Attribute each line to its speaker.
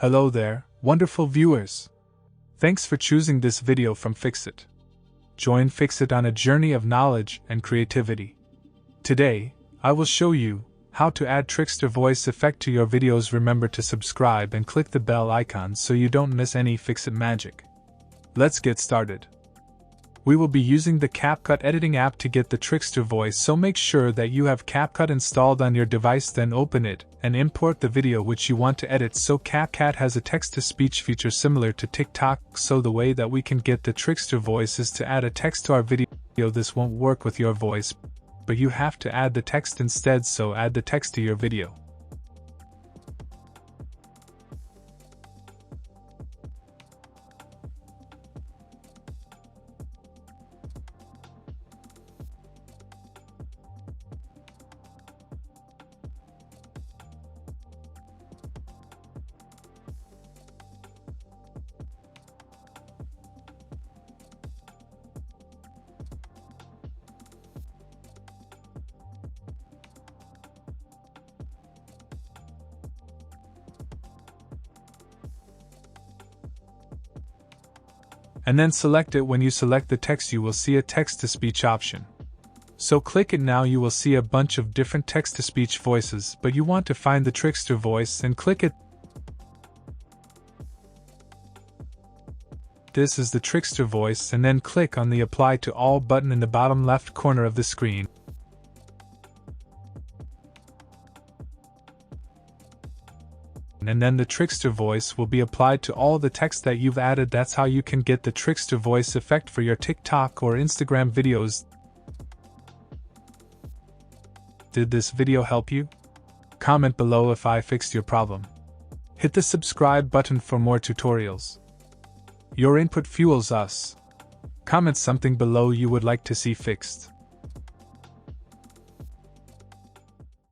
Speaker 1: Hello there, wonderful viewers! Thanks for choosing this video from Fixit. Join Fixit on a journey of knowledge and creativity. Today, I will show you how to add Trickster voice effect to your videos. Remember to subscribe and click the bell icon so you don't miss any Fixit magic. Let's get started. We will be using the CapCut editing app to get the Trickster voice, so make sure that you have CapCut installed on your device, then open it and import the video which you want to edit. So CapCut has a text-to-speech feature similar to TikTok, so the way that we can get the Trickster voice is to add a text to our video. This won't work with your voice, but you have to add the text instead, so add the text to your video. And then select it. When you select the text, you will see a text-to-speech option. So click it. Now you will see a bunch of different text-to-speech voices, but you want to find the Trickster voice and click it. This is the Trickster voice, and then click on the Apply to All button in the bottom left corner of the screen. And then the Trickster voice will be applied to all the text that you've added. That's how you can get the Trickster voice effect for your TikTok or Instagram videos. Did this video help you? Comment below if I fixed your problem. Hit the subscribe button for more tutorials. Your input fuels us. Comment something below you would like to see fixed.